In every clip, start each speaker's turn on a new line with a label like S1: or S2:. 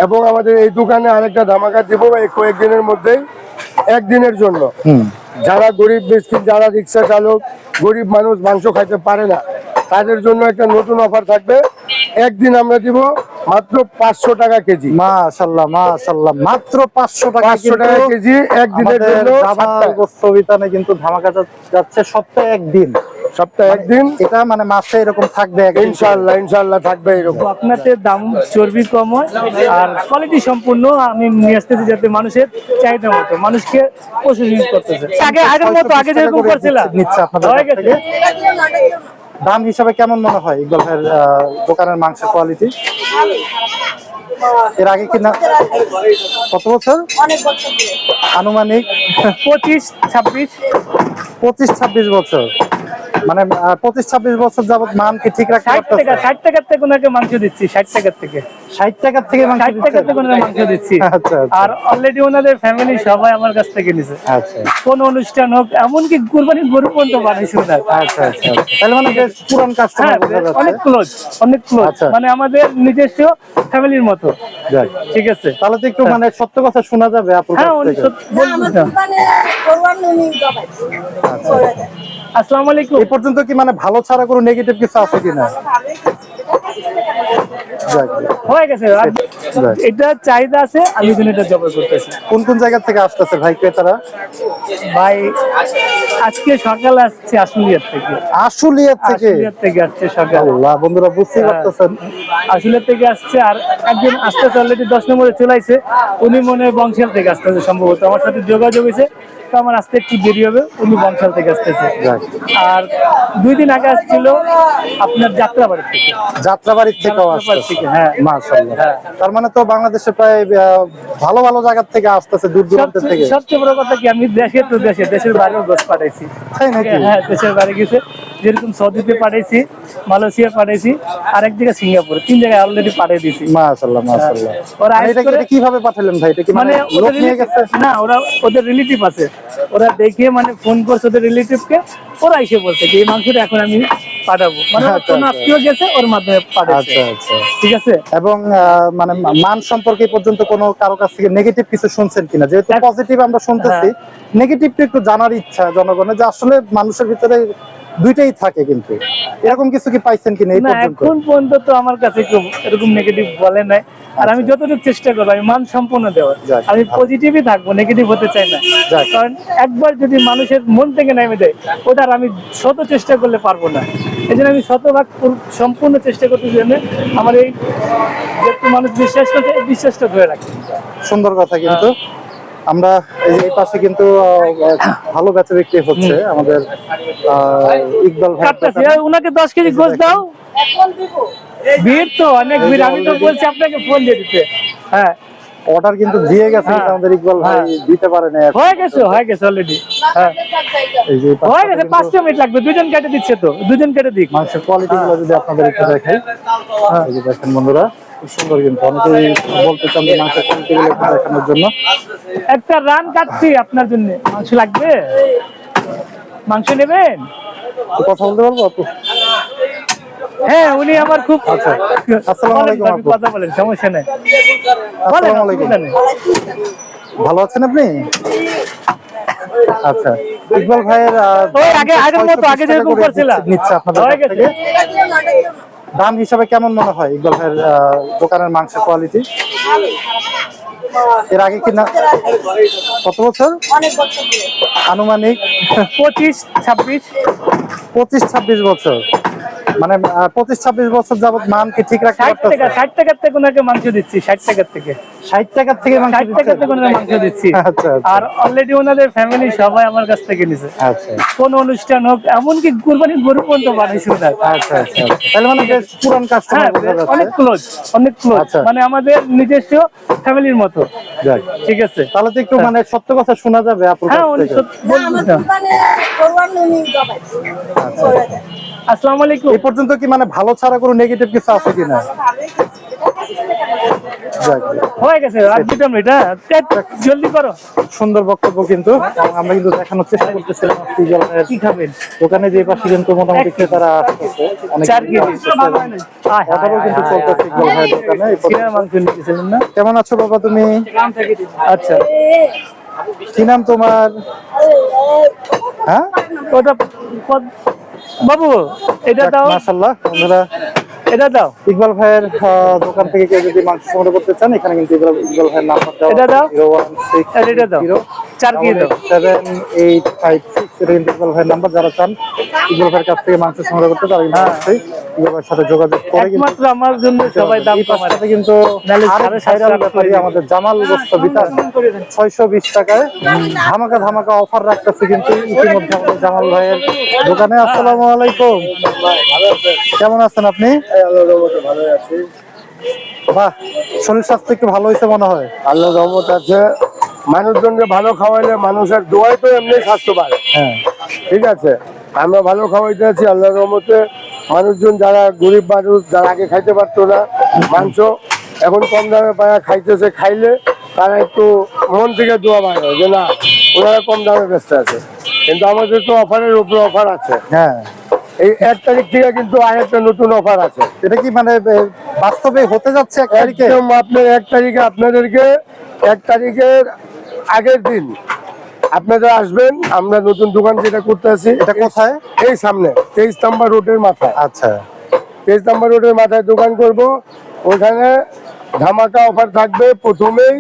S1: এবং আমাদের এই দোকানে আরেকটা ধামাকা দিব এই কয়েকদিনের মধ্যেই, একদিনের জন্য। যারা গরিব মিসকিন, যারা রিক্সা চালক, গরিব মানুষ মাংস খাইতে পারে না, তাদের জন্য একটা নতুন অফার থাকবে। একদিন আমরা দিব মাত্র 500 টাকা কেজি।
S2: মাশাআল্লাহ মাশাআল্লাহ, মাত্র 500 টাকা
S1: 500 টাকা কেজি একদিনের জন্য।
S2: জামাল গোস্তবিতানে কিন্তু ধামাকা যাচ্ছে সপ্তাহে একদিন।
S1: সপ্তাহে একদিন,
S2: এটা মানে মাসে এরকম থাকবে
S1: ইনশাআল্লাহ। ইনশাআল্লাহ থাকবে এরকম।
S3: আপনাদের দাম চর্বি কম হয় আর কোয়ালিটি সম্পূর্ণ আমি নিয়ে আসতেছি, যাতে মানুষের চাহিদা মতো মানুষকে প্রসেসিং করতেছে। আগের মতো আগে যেরকম করছিলাম
S2: নিচ্ছে আপনাদের
S3: হয়ে গেছে।
S2: দাম হিসাবে কেমন মনে হয় ইকবাল ভাইয়ের দোকানের মাংসের কোয়ালিটি? এর আগে কি না কত বছর? আনুমানিক 25-26 বছর। মানে 25-26 বছর যাবত মান কি ঠিক রাখতে পারতেছেন?
S3: 60 টাকার থেকে ওনাকে মাংস দিচ্ছি, 60 টাকার থেকে
S2: 60 টাকার থেকে মাংস
S3: দিচ্ছি।
S2: আচ্ছা
S3: আর অলরেডি ওনাদের ফ্যামিলি সবাই আমার কাছ থেকে নিছে।
S2: আচ্ছা,
S3: কোন অনুষ্ঠান হোক, এমনকি কুরবানির গরু পর্যন্ত বানাইছে ওনার।
S2: আচ্ছা আচ্ছা। তাহলে মানে বেশ পুরান কাস্টমার বোঝা যাচ্ছে।
S3: অনেক ক্লোজ।
S2: আচ্ছা।
S3: মানে আমাদের নিজস্ব ফ্যামিলির মতো।
S2: যাক,
S3: ঠিক আছে।
S2: তাহলে তো একটু মানে সত্য কথা শোনা যাবে আপনার
S3: হ্যাঁ,
S2: কাছ
S3: উনি
S2: থেকে।
S3: বলবো না। আসসালামু আলাইকুম।
S2: এই পর্যন্ত কি মানে ভালো ছাড়া কোনো নেগেটিভ কিছু আছে কিনা? যাক,
S3: হয়ে গেছে।
S2: যাক।
S3: এটা চাহিদা আছে, আমি কিন্তু এটা জবর করতেছি।
S2: কোন কোন জায়গা থেকে আসতেছে ভাই ক্রেতারা?
S3: ভাই আজকে সকালে আসছে আশুলিয়ার থেকে।
S2: আশুলিয়ার থেকে?
S3: আশুলিয়ার থেকে আসছে সকালে।
S2: আল্লাহ, বন্ধুরা বুঝতেই পারতেছেন।
S3: আশুলিয়ার থেকে আসছে, আর একজন আসতেছে অলরেডি 10 নম্বরে চলে আইছে। উনি মনে হয় বংশাল থেকে আসতেছে সম্ভবত। আমার সাথে যোগাযোগ হয়েছে, তো আমার আসতে একটু দেরি হবে। উনি বংশাল থেকে আসতেছে।
S2: যাক।
S3: আর 2 দিন আগে আসছিল আপনার যাত্রাবাড়ি থেকে।
S2: যাত্রাবাড়ির থেকেও
S3: যাত্রাবাড়ি
S2: আসতেছে?
S3: থেকে, হ্যাঁ।
S2: মাশাআল্লাহ।
S3: হ্যাঁ।
S2: তার মানে তো বাংলাদেশে প্রায় ভালো ভালো জায়গা থেকে আসতেছে, দূর দূরান্ত থেকে।
S3: সবচেয়ে বড় কথা কি, আমি দেশের বাইরেও গোস পাঠাইছি।
S2: তাই নাকি?
S3: হ্যাঁ, দেশের বাইরে গেছে। যেরকম সৌদিতে পাঠাইছি, মালয়েশিয়া পাঠাইছি, আর এক জায়গায় সিঙ্গাপুর, 3 জায়গায় অলরেডি পাঠিয়ে দিয়েছি।
S2: মাশাআল্লাহ মাশাআল্লাহ।
S3: ওরা
S2: মানে এটা কিভাবে পাঠালেন ভাই? এটা কি মানে লোক নিয়ে গেছে?
S3: না, ওদের রিলেটিভ আছে। ওরা দেখে মানে ফোন করছে ওদের রিলেটিভকে, ওরা এসে বলছে যে এই মাংসটা এখন আমি পাঠাবো। মানে কোন আত্মীয় গেছে, ওর মাধ্যমে পাঠাচ্ছে।
S2: আচ্ছা আচ্ছা,
S3: ঠিক আছে।
S2: এবং মানে মান সম্পর্কে পর্যন্ত কোনো কারো কাছ থেকে নেগেটিভ কিছু শুনছেন কিনা? যেহেতু পজিটিভ আমরা শুনতেছি, নেগেটিভটা একটু জানার ইচ্ছা জনগণের, যে আসলে মানুষের ভিতরে দুইটাই থাকে, কিন্তু এরকম কিছু কি পাইছেন কিনা এই
S3: না,
S2: পর্যন্ত?
S3: এখন পর্যন্ত তো আমার কাছে কেউ এরকম নেগেটিভ বলে নাই। আর আমি যতটুকু চেষ্টা করবো আমি মান সম্পন্ন দেওয়ার। আমি পজিটিভই থাকবো, নেগেটিভ হতে চাই না। কারণ একবার যদি মানুষের মন থেকে নেমে দেয়, ওটার আমি শত চেষ্টা করলে পারবো না। এই জন্য আমি শতভাগ সম্পূর্ণ চেষ্টা করতে জন্য আমার এই যে মানুষ বিশ্বাস করছে, এই বিশ্বাসটা ধরে রাখি।
S2: সুন্দর কথা। কিন্তু আমরা এই পাশে কিন্তু ভালো বেচা বিক্রি হচ্ছে আমাদের ইকবাল ভাই।
S3: উনাকে 10 কেজি গোশ দাও। ভিড় তো অনেক ভিড়, আমি তো বলছি আপনাকে ফোন দিয়ে দিতে। হ্যাঁ,
S2: অর্ডার কিন্তু দিয়ে গেছে, আমাদের ইকবাল ভাই দিতে পারে না।
S3: হয়ে গেছে অলরেডি। হ্যাঁ,
S2: এই যে
S3: হয়ে গেছে। 5 মিনিট লাগবে। দুজন কেটে দিচ্ছে তো, দুজন কেটে দিক।
S2: মাংসের কোয়ালিটি গুলো যদি আপনাদের একটু দেখাই, এই যে দেখেন বন্ধুরা, খুব সুন্দর। কিন্তু অনেকেই বলতে চান যে মাংসের কোয়ালিটি গুলো একটু দেখানোর জন্য।
S3: একটা রান কাটছি আপনার জন্য। মাংস লাগবে? মাংস নেবেন?
S2: কথা বলতে পারবো আপু?
S3: হ্যাঁ, উনি আমার খুব।
S2: আচ্ছা, আসসালামু আলাইকুম আপু।
S3: কথা বলেন, সমস্যা নেই।
S2: আসসালামু আলাইকুম। ভালো আছেন আপনি? আচ্ছা, ইকবাল ভাইয়ের
S3: আগের মতো আগে যেরকম করছিলাম
S2: নিচ্ছে আপনাদের কাছ থেকে। দাম হিসাবে কেমন মনে হয় ইকবাল ভাইয়ের দোকানের মাংসের কোয়ালিটি? এর আগে কি না কত বছর? আনুমানিক 25-26 বছর। মানে 25-26 বছর যাবত মান কি ঠিক রাখতে পারতেছেন?
S3: 60 টাকার থেকে ওনাকে মাংস দিচ্ছি। 60 টাকার থেকে
S2: 60 টাকার থেকে মাংস
S3: দিচ্ছি।
S2: আচ্ছা।
S3: আর অলরেডি ওনাদের ফ্যামিলি সবাই আমার কাছ থেকে নিছে।
S2: আচ্ছা।
S3: কোন অনুষ্ঠান হোক, এমনকি কুরবানির গরু পর্যন্ত বানাইছে ওনার।
S2: আচ্ছা আচ্ছা। তাহলে মানে বেশ পুরান কাস্টমার বোঝা যাচ্ছে।
S3: অনেক ক্লোজ। মানে আমাদের নিজস্ব ফ্যামিলির মতো।
S2: যাক,
S3: ঠিক আছে।
S2: তাহলে তো একটু মানে সত্য কথা শোনা যাবে আপনার কাছ থেকে।
S3: আসসালামু আলাইকুম।
S2: এই পর্যন্ত কি মানে ভালো ছাড়া কোনো নেগেটিভ কিছু আছে কিনা? যাক,
S3: হয়ে গেছে আর 2 মিনিট, হ্যাঁ জলদি করো।
S2: সুন্দর বক্তব্য কিন্তু আমরা কিন্তু দেখানোর চেষ্টা করতেছিলাম আজকে ইকবাল ভাইয়ের
S3: কি খাবেন?
S2: দোকানে যে পাশে কিন্তু মোটামুটি ক্রেতারা আসতেছে, অনেক
S3: 4 কেজি
S2: অর্ডারও কিন্তু চলতেছে ইকবাল ভাইয়ের দোকানে। এই পর্যন্ত।
S3: কিনার মাংস নিতেছিলেন না?
S2: কেমন আছো বাবা তুমি?
S3: আচ্ছা,
S2: কি নাম তোমার? হ্যাঁ,
S3: ওটা বাবু এটা দাও,
S2: মাশাআল্লাহ বন্ধুরা,
S3: এটা দাও,
S2: ইকবাল ভাইয়ের দোকান থেকে কেউ যদি মাংস সংগ্রহ করতে চান, এখানে কিন্তু ইকবাল ভাইয়ের নাম্বার দেওয়া
S3: এটা দাও,
S2: আছে,
S3: আর এটা দাও, 4 কেজি দাও।
S2: 0167856, এটা কিন্তু ইকবাল ভাইয়ের নাম্বার। যারা চান ইকবাল ভাইয়ের কাছ থেকে মাংস সংগ্রহ করতে, তারা কিন্তু অবশ্যই ইকবাল ভাইয়ের সাথে যোগাযোগ করে কিন্তু
S3: একমাত্র আমার জন্য সবাই দাম
S2: এই
S3: কমায়।
S2: পাশটাতে কিন্তু
S3: নাহলে
S2: আরেক
S3: 750
S2: ভাইরাল
S3: টাকা
S2: ব্যাপারী
S3: করে
S2: আমাদের জামাল গোস্ত বিতান 620 টাকায় ধামাকা ধামাকা অফার রাখতেছে কিন্তু ইতিমধ্যে আমাদের জামাল ভাইয়ের দোকানে। আসসালামু আলাইকুম, কেমন আছেন আপনি?
S1: আল্লাহর রহমতে ভালোই আছি।
S2: বাহ, শরীর স্বাস্থ্য একটু ভালো হয়েছে মনে হয়।
S1: আল্লাহর রহমত আছে। মানুষজনকে ভালো খাওয়াইলে মানুষের দোয়াই তো এমনি স্বাস্থ্য বাড়ে।
S2: হ্যাঁ,
S1: ঠিক আছে, আমরা ভালো খাওয়াইতে আছি আল্লাহর রহমতে। মানুষজন যারা গরিব মানুষ, যারা আগে খাইতে পারতো না মাংস, এখন কম দামে পায়া খাইতেছে, খাইলে তারা একটু মন থেকে দোয়া বাড়ে যে না, ওনারা কম দামে বেচতে আছে। কিন্তু আমাদের তো অফারের উপরে অফার আছে।
S2: হ্যাঁ,
S1: এই 1 তারিখ থেকে কিন্তু আরেকটা নতুন অফার আছে।
S2: এটা কি মানে বাস্তবে হতে যাচ্ছে 1 তারিখে?
S1: একদম আপনার 1 তারিখে আপনাদেরকে 1 তারিখের আগের দিন আপনারা আসবেন। আমরা নতুন দোকান যেটা করতে আছি,
S2: এটা কোথায়?
S1: এই সামনে 23 নম্বর রোডের মাথায়।
S2: আচ্ছা,
S1: 23 নম্বর রোডের মাথায় দোকান করব। ওখানে ধামাকা অফার থাকবে। প্রথমেই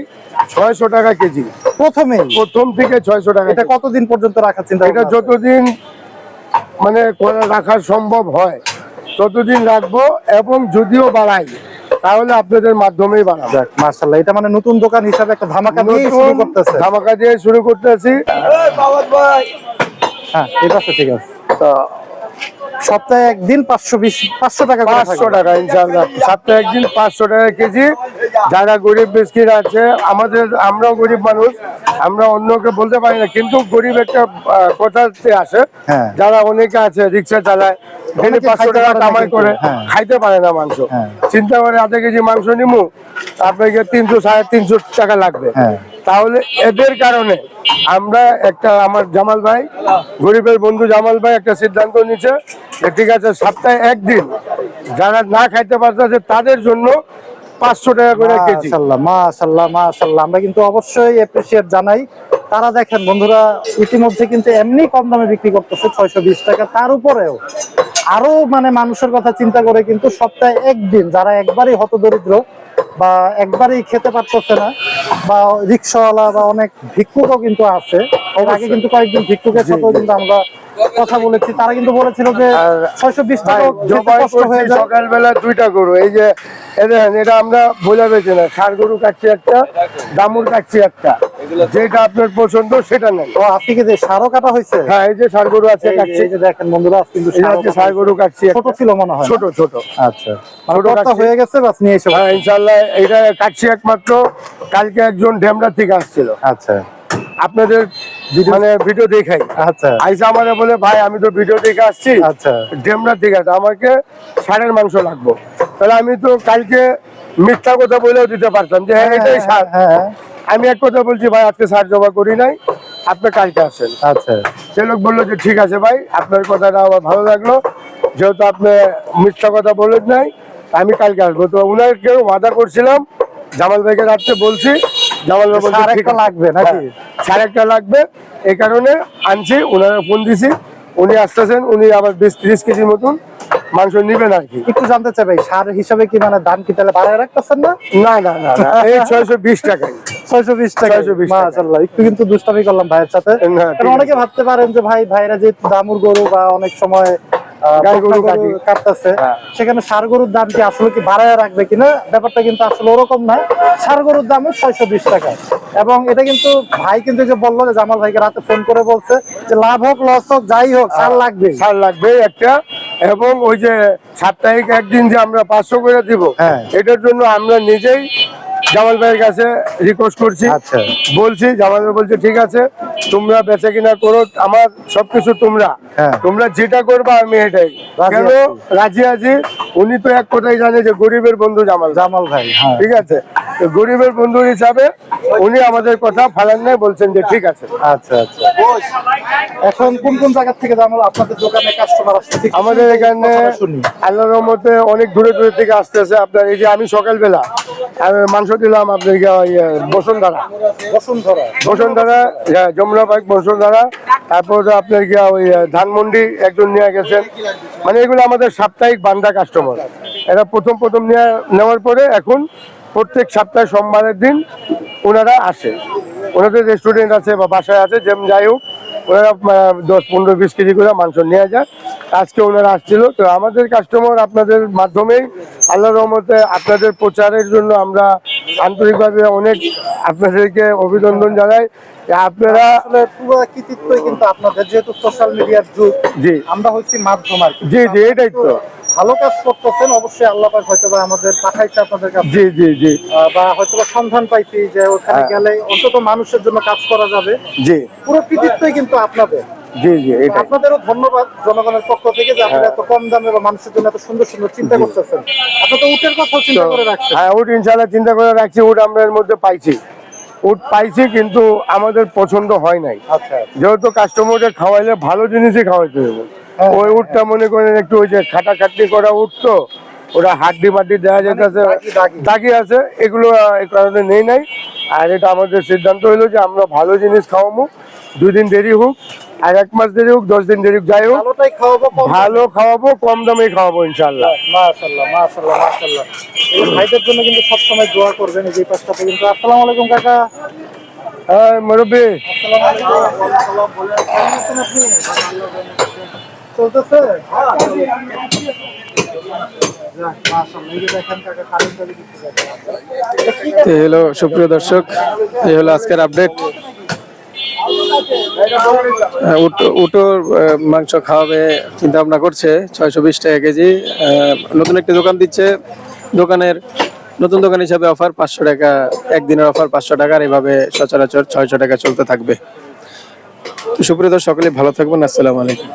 S1: 600 টাকা কেজি,
S2: প্রথমেই
S1: প্রথম থেকে 600 টাকা।
S2: এটা কতদিন পর্যন্ত রাখার চিন্তা
S1: এটা
S2: ভাবনা আছে?
S1: যতদিন মানে করে রাখা সম্ভব হয় ততদিন রাখবো, এবং যদিও বাড়াই তাহলে আপনাদের মাধ্যমেই বাড়াবো।
S2: যাক, মাশাআল্লাহ, এটা মানে নতুন দোকান হিসাবে একটা ধামাকা দিয়ে শুরু করতেছে।
S1: ধামাকা দিয়ে শুরু করতেছি।
S2: হ্যাঁ, এই পাশে ঠিক আছে।
S1: তো
S2: সপ্তাহে একদিন 500 টাকা করে
S1: 500
S2: থাকবে।
S1: টাকা ইনশাআল্লাহ, সপ্তাহে একদিন 500 টাকা কেজি। যারা গরিব মিসকিন আছে, আমরাও গরিব মানুষ, আমরা অন্যকে বলতে পারি না, কিন্তু গরিব একটা কথাতে আসে।
S2: হ্যাঁ।
S1: যারা অনেকে আছে রিক্সা চালায়, ডেলি
S2: অনেকে
S1: 500
S2: খাইতে
S1: টাকা
S2: পারে না
S1: কামাই
S2: কিন্তু।
S1: করে,
S2: হ্যাঁ।
S1: খাইতে পারে না মাংস।
S2: হ্যাঁ।
S1: চিন্তা করে আধা কেজি মাংস নিমু, আপনাকে 300 350 টাকা লাগবে।
S2: হ্যাঁ।
S1: তাহলে এদের কারণে আমরা আমার জামাল ভাই, গরিবের বন্ধু জামাল ভাই একটা সিদ্ধান্ত নিচ্ছে যে ঠিক আছে, সপ্তাহে একদিন যারা না খাইতে পারতেছে তাদের জন্য 500 টাকা করে কেজি।
S2: মাশাআল্লাহ, মাশাআল্লাহ, মাশাআল্লাহ, আমরা কিন্তু অবশ্যই অ্যাপ্রিশিয়েট জানাই। তারা দেখেন বন্ধুরা, ইতিমধ্যে কিন্তু এমনি কম দামে বিক্রি করতেছে 620 টাকা। তার উপরেও আরো মানে মানুষের কথা চিন্তা করে কিন্তু সপ্তাহে একদিন যারা একবারই হতদরিদ্র বা একবারই খেতে পারতেছে না, বা রিক্সাওয়ালা বা অনেক ভিক্ষুকও কিন্তু আছে। এর আগে কিন্তু কয়েকজন ভিক্ষুকের সাথেও কিন্তু আমরা কথা বলেছি, তারা কিন্তু বলেছিল যে 620 টাকা
S1: জবাই
S2: কষ্ট হয়ে
S1: করছি
S2: যায়।
S1: সকালবেলা 2টা গরু, এই যে দেখেন, এটা আমরা বোঝা পেয়েছি না, ষাঁড় গরু কাটছি একটা, দামুর কাটছি একটা, যেটা আপনার পছন্দ সেটা নেন।
S2: ও, আজকে কি যে ষাঁড়ও কাটা হয়েছে?
S1: হ্যাঁ, এই যে ষাঁড় গরু আছে
S2: এই
S1: কাটছি,
S2: যে দেখেন বন্ধুরা, আজকে কিন্তু
S1: এই যে ষাঁড় গরু কাটছি একটা।
S2: ছোট ছিল মনে হয়।
S1: ছোট ছোট।
S2: আচ্ছা, মানে
S1: ছোট
S2: কর্তা
S1: কাটছি।
S2: হয়ে গেছে, বাস নিয়ে এসে।
S1: হ্যাঁ ইনশাল্লাহ, এটা কাটছি একমাত্র। কালকে একজন ডেমরা থেকে আসছিল,
S2: আচ্ছা,
S1: আপনাদের মানে ভিডিও দেখাই,
S2: আচ্ছা,
S1: আইসা আমারে বলে ভাই আমি তো ভিডিও দেখে আসছি,
S2: আচ্ছা,
S1: ডেমরা থেকে আছে, আমাকে ষাঁড়ের মাংস লাগবে। তাহলে আমি তো কালকে মিথ্যা কথা বলেও দিতে পারতাম যে হ্যাঁ এটাই ষাঁড়।
S2: হ্যাঁ,
S1: আমি এক কথা বলছি, ভাই আজকে ষাঁড় জমা করি নাই, আপনি কালকে আসেন।
S2: আচ্ছা,
S1: সে লোক বললো যে ঠিক আছে ভাই, আপনার কথাটা আমার ভালো লাগলো, যেহেতু আপনি মিথ্যা কথা বলেন নাই, আমি কালকে আসবো। তো ওনাকে ওয়াদা করছিলাম, জামাল ভাইকে রাত্রে বলছি, জামাল ভাই বলছে
S2: ষাঁড়
S1: ঠিক
S2: একটা
S1: আছে।
S2: লাগবে নাকি?
S1: হ্যাঁ, ষাঁড় একটা লাগবে, এই কারণে আনছি। ওনারা ফোন দিছি, উনি আসতেছেন, উনি আবার 20-30 কেজির মতন মাংস নিবেন আর কি।
S2: একটু জানতে চাই ভাই, ষাঁড় হিসাবে কি মানে দাম কি তাহলে বাড়ায় রাখতেছেন না?
S1: না না না না, এই 620 টাকাই।
S2: 620 টাকা।
S1: 620 টাকা।
S2: মাশাআল্লাহ, একটু কিন্তু দুষ্টামি করলাম ভাইয়ের সাথে।
S1: না, ঠিক
S2: কারণ অনেকে ভাবতে পারেন যে ভাইরা যে দামুর গরু বা অনেক সময়
S1: গাই গরু
S2: বকনা গরু কাটতেছে,
S1: হ্যাঁ।
S2: সেখানে ষাঁড় গরুর দাম কি আসলে কি বাড়ায় রাখবে কিনা, ব্যাপারটা কিন্তু আসলে ওরকম না। ষাঁড় গরুর দামও 620 টাকা। এবং এটা কিন্তু ভাই কিন্তু যে বললো, যে জামাল ভাইকে রাতে ফোন করে বলছে যে লাভ হোক লস হোক যাই হোক ষাঁড় লাগবে।
S1: ষাঁড় লাগবে একটা। এবং ওই যে সাপ্তাহিক একদিন যে আমরা 500 করে দিব,
S2: হ্যাঁ।
S1: এটার জন্য আমরা নিজেই জামাল ভাইয়ের কাছে রিকোয়েস্ট করছি,
S2: আচ্ছা।
S1: বলছি, জামাল ভাই বলছে ঠিক আছে তোমরা বেচা কিনা করো, আমার সবকিছু তোমরা
S2: হ্যাঁ।
S1: তোমরা যেটা করবা আমি এটাই।
S2: রাজি
S1: কেন
S2: আছি।
S1: রাজি আছি, উনি তো এক কথাই জানে যে গরিবের বন্ধু জামাল ভাই।
S2: জামাল ভাই, হ্যাঁ।
S1: ঠিক আছে, তো গরিবের বন্ধু হিসাবে উনি আমাদের কথা ফালান নাই, বলছেন যে ঠিক আছে।
S2: আচ্ছা আচ্ছা। এখন কোন কোন জায়গা থেকে জামাল আপনাদের দোকানে কাস্টমার আসছে? ঠিক
S1: আমাদের এখানে
S2: কথাটা শুনি।
S1: আল্লাহর রহমতে অনেক দূরে দূরে থেকে আসতেছে। আপনার এই যে আমি সকালবেলা আমি মাংস দিলাম আপনার বসুন্ধরা বসুন্ধরা, যমুনা পার্ক বসুন্ধরা, তারপর আপনার গিয়া ওই ধানমন্ডি একজন নিয়ে গেছেন। মানে এগুলো আমাদের সাপ্তাহিক বান্ধা কাস্টমার। এরা প্রথম নেওয়ার পরে এখন প্রত্যেক সপ্তাহে সোমবারের দিন ওনারা আসে। ওনাদের রেস্টুরেন্ট আছে বা বাসায় আছে, যেমন যাই হোক ওনারা 10, 15, 20 কেজি করে মাংস নিয়ে যায়। আজকে ওনারা আসছিল। তো আমাদের কাস্টমার আপনাদের মাধ্যমেই আল্লাহর রহমতে আপনাদের প্রচারের জন্য আমরা আন্তরিকভাবে অনেক আপনাদেরকে অভিনন্দন জানাই। যে আপনারা
S2: আসলে পুরো কৃতিত্বই কিন্তু আপনাদের, যেহেতু সোশ্যাল মিডিয়ার যুগ,
S1: জি
S2: আমরা হচ্ছি মাধ্যম আর কি।
S1: জি জি এটাই তো।
S2: ভালো কাজ করতেছেন, অবশ্যই আল্লাহ পাক হয়তো বা আমাদের পাঠাইছে আপনাদের কাছে,
S1: জি জি জি
S2: বা হয়তো বা সন্ধান পাইছি যে ওখানে
S1: হ্যাঁ।
S2: গেলে অন্তত মানুষের জন্য কাজ করা যাবে।
S1: জি
S2: পুরো কৃতিত্বই কিন্তু আপনাদের।
S1: জি জি এটাই।
S2: আপনাদেরও ধন্যবাদ জনগণের পক্ষ থেকে যে আপনারা এত কম দামে বা মানুষের জন্য এত সুন্দর সুন্দর চিন্তা করতেছেন। আপনি তো উটের কথাও চিন্তা করে রাখছেন।
S1: হ্যাঁ, উট ইনশাল্লাহ চিন্তা করে রাখছি। উট আমরা এর মধ্যে পাইছি, উট পাইছি, কিন্তু আমাদের পছন্দ হয় নাই।
S2: আচ্ছা
S1: যেহেতু কাস্টমারকে খাওয়াইলে ভালো জিনিসই খাওয়াইতে হবে।
S2: হ্যাঁ,
S1: ওই উটটা মনে করেন একটু ওই যে খাটাখাটনি করা উট, তো ওরা হাড্ডি মাড্ডি দেওয়া যেতেছে, দাগি আছে, এগুলো এই কারণে নেই নাই। আর এটা আমাদের সিদ্ধান্ত হলো যে আমরা ভালো জিনিস খাওয়াবো, 2 দিন দেরি হোক আর 1 মাস দেরি হোক, 10 দিন দেরি হোক, যাই হোক
S2: ভালোটাই খাওয়াবো, কম
S1: ভালো খাওয়াবো, কম দামে খাওয়াবো ইনশাল্লাহ।
S2: মাশাআল্লাহ মাশাআল্লাহ মাশাআল্লাহ। এই ভাইদের জন্য কিন্তু সবসময় দোয়া করবেন। এই যে পাশটাতে কিন্তু। আসসালামু আলাইকুম কাকা।
S1: হ্যাঁ মুরব্বী,
S2: আসসালামু আলাইকুম। কেমন আছেন আপনি? চলতেছে? যাক, মাশাআল্লাহ। এই যে দেখেন কাকা কারেন্ট চলে দিচ্ছে।
S4: এই হলো সুপ্রিয় দর্শক, এই হলো আজকের আপডেট। উটোর মাংস খাওয়াবে চিন্তা ভাবনা করছে, 620 টাকা কেজি। নতুন একটি দোকান দিচ্ছে, নতুন দোকান হিসাবে অফার 500 টাকা, একদিনের অফার 500 টাকা, আর এইভাবে সচরাচর 600 টাকা চলতে থাকবে। সুপ্রিয় দর্শক, সকলে ভালো থাকবেন। আসসালামু আলাইকুম।